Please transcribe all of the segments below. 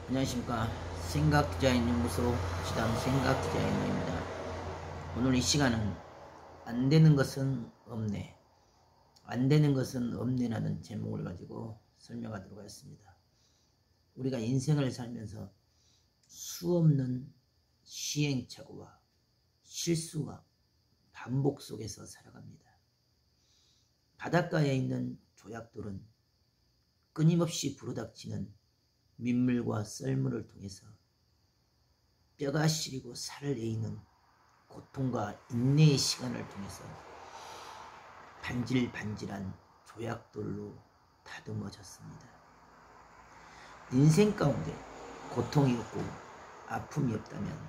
안녕하십니까. 생각디자인연구소 지담 생각디자이너입니다. 오늘 이 시간은 안 되는 것은 없네, 안 되는 것은 없네라는 제목을 가지고 설명하도록 하겠습니다. 우리가 인생을 살면서 수없는 시행착오와 실수와 반복 속에서 살아갑니다. 바닷가에 있는 조약돌은 끊임없이 불어닥치는 민물과 썰물을 통해서 뼈가 시리고 살을 에이는 고통과 인내의 시간을 통해서 반질반질한 조약돌로 다듬어졌습니다. 인생 가운데 고통이 없고 아픔이 없다면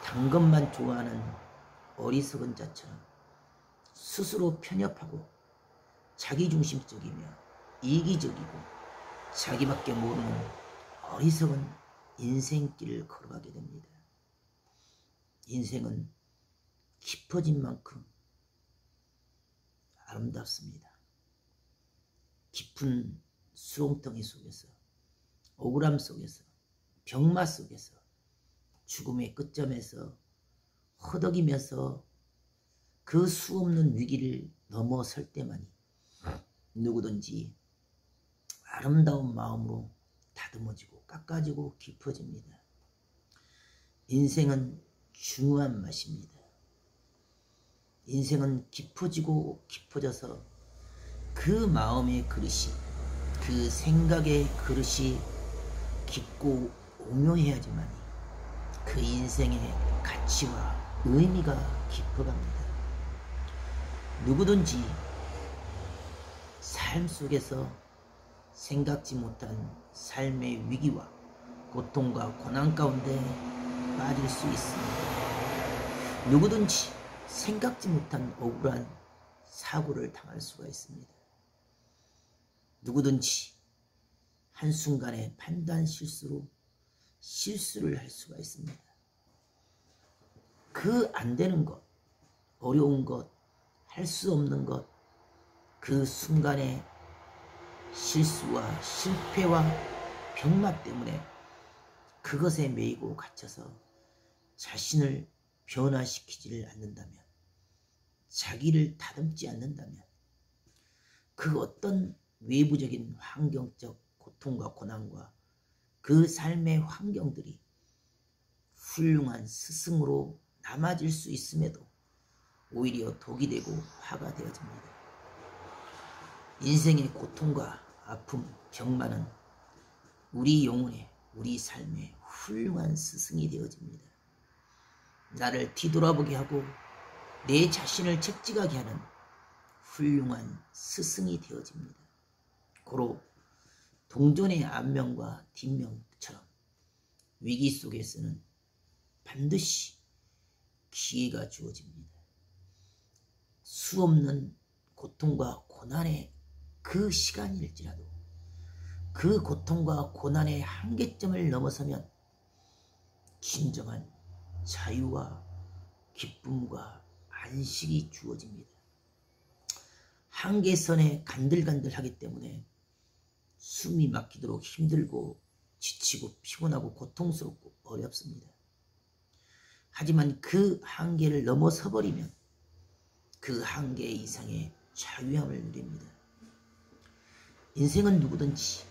단 것만 좋아하는 어리석은 자처럼 스스로 편협하고 자기중심적이며 이기적이고 자기밖에 모르는 어리석은 인생길을 걸어가게 됩니다. 인생은 깊어진 만큼 아름답습니다. 깊은 수렁덩이 속에서, 억울함 속에서, 병마 속에서, 죽음의 끝점에서 허덕이면서 그 수없는 위기를 넘어설 때만이 누구든지 아름다운 마음으로 다듬어지고 깎아지고 깊어집니다. 인생은 중후한 맛입니다. 인생은 깊어지고 깊어져서 그 마음의 그릇이, 그 생각의 그릇이 깊고 오묘해야지만 그 인생의 가치와 의미가 깊어갑니다. 누구든지 삶 속에서 생각지 못한 삶의 위기와 고통과 고난 가운데 빠질 수 있습니다. 누구든지 생각지 못한 억울한 사고를 당할 수가 있습니다. 누구든지 한순간의 판단 실수로 실수를 할 수가 있습니다. 그 안 되는 것, 어려운 것, 할 수 없는 것, 그 순간에 실수와 실패와 병마 때문에 그것에 매이고 갇혀서 자신을 변화시키지를 않는다면, 자기를 다듬지 않는다면 그 어떤 외부적인 환경적 고통과 고난과 그 삶의 환경들이 훌륭한 스승으로 남아질 수 있음에도 오히려 독이 되고 화가 되어집니다. 인생의 고통과 아픔, 병마는 우리 영혼의, 우리 삶의 훌륭한 스승이 되어집니다. 나를 뒤돌아보게 하고 내 자신을 채찍하게 하는 훌륭한 스승이 되어집니다. 고로 동전의 앞면과 뒷면처럼 위기 속에서는 반드시 기회가 주어집니다. 수없는 고통과 고난의 그 시간일지라도 그 고통과 고난의 한계점을 넘어서면 진정한 자유와 기쁨과 안식이 주어집니다. 한계선에 간들간들하기 때문에 숨이 막히도록 힘들고 지치고 피곤하고 고통스럽고 어렵습니다. 하지만 그 한계를 넘어서 버리면 그 한계 이상의 자유함을 누립니다. 인생은 누구든지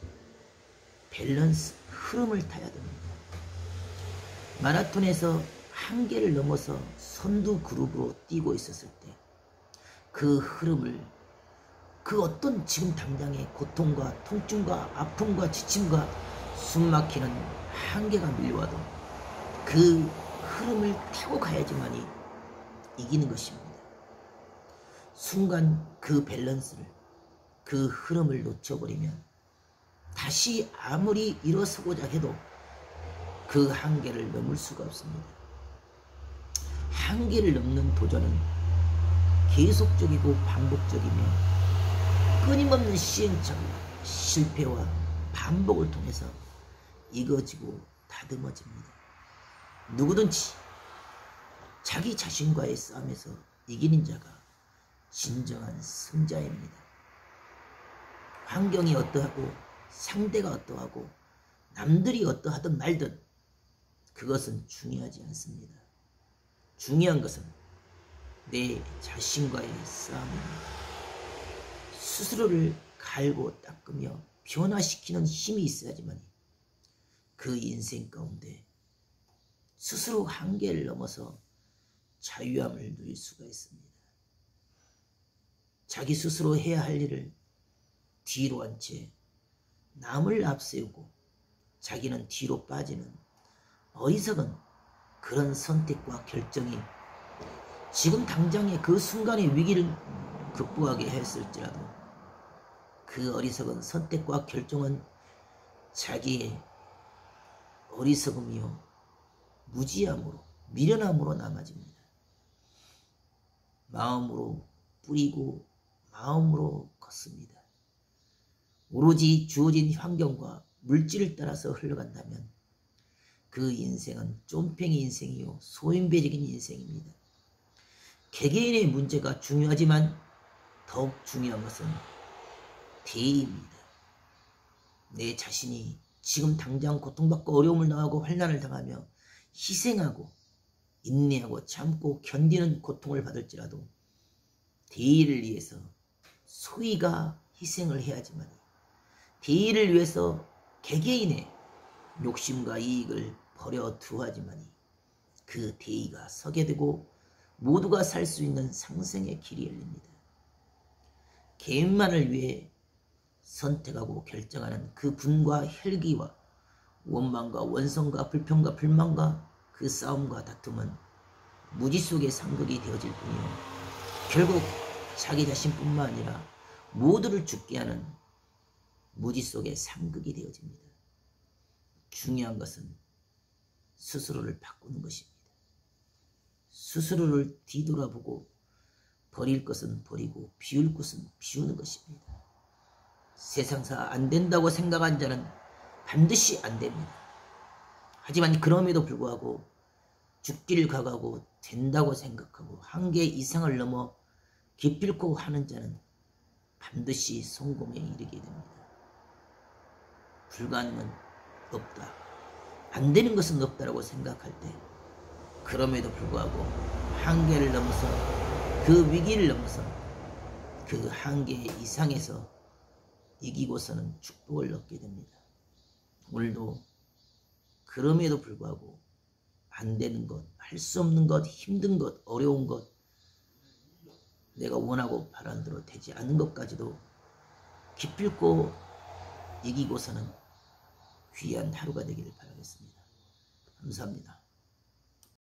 밸런스, 흐름을 타야 됩니다. 마라톤에서 한계를 넘어서 선두 그룹으로 뛰고 있었을 때 그 흐름을, 그 어떤 지금 당장의 고통과 통증과 아픔과 지침과 숨막히는 한계가 밀려와도 그 흐름을 타고 가야지만이 이기는 것입니다. 순간 그 밸런스를, 그 흐름을 놓쳐버리면 다시 아무리 일어서고자 해도 그 한계를 넘을 수가 없습니다. 한계를 넘는 도전은 계속적이고 반복적이며 끊임없는 시행착오와 실패와 반복을 통해서 이거지고 다듬어집니다. 누구든지 자기 자신과의 싸움에서 이기는 자가 진정한 승자입니다. 환경이 어떠하고 상대가 어떠하고 남들이 어떠하든 말든 그것은 중요하지 않습니다. 중요한 것은 내 자신과의 싸움입니다. 스스로를 갈고 닦으며 변화시키는 힘이 있어야지만 그 인생 가운데 스스로 한계를 넘어서 자유함을 누릴 수가 있습니다. 자기 스스로 해야 할 일을 뒤로 한 채 남을 앞세우고 자기는 뒤로 빠지는 어리석은 그런 선택과 결정이 지금 당장의 그 순간의 위기를 극복하게 했을지라도 그 어리석은 선택과 결정은 자기의 어리석음이요 무지함으로 미련함으로 남아집니다. 마음으로 뿌리고 마음으로 걷습니다. 오로지 주어진 환경과 물질을 따라서 흘러간다면 그 인생은 쫌팽이 인생이요 소인배적인 인생입니다. 개개인의 문제가 중요하지만 더욱 중요한 것은 대의입니다. 내 자신이 지금 당장 고통받고 어려움을 당하고 환난을 당하며 희생하고 인내하고 참고 견디는 고통을 받을지라도 대의를 위해서 소위가 희생을 해야지만 대의를 위해서 개개인의 욕심과 이익을 버려두어야지만 그 대의가 서게 되고 모두가 살 수 있는 상생의 길이 열립니다. 개인만을 위해 선택하고 결정하는 그 분과 혈기와 원망과 원성과 불평과 불만과 그 싸움과 다툼은 무지 속의 상극이 되어질 뿐이요 결국 자기 자신뿐만 아니라 모두를 죽게 하는 무지 속의 상극이 되어집니다. 중요한 것은 스스로를 바꾸는 것입니다. 스스로를 뒤돌아보고 버릴 것은 버리고 비울 것은 비우는 것입니다. 세상사 안 된다고 생각한 자는 반드시 안 됩니다. 하지만 그럼에도 불구하고 죽기를 각오하고 된다고 생각하고 한계 이상을 넘어 기필코 하는 자는 반드시 성공에 이르게 됩니다. 불가능은 없다. 안 되는 것은 없다라고 생각할 때 그럼에도 불구하고 한계를 넘어서 그 위기를 넘어서 그 한계 이상에서 이기고서는 축복을 얻게 됩니다. 오늘도 그럼에도 불구하고 안 되는 것, 할 수 없는 것, 힘든 것, 어려운 것, 내가 원하고 바란 대로 되지 않는 것까지도 기필코 이기고서는 귀한 하루가 되기를 바라겠습니다. 감사합니다.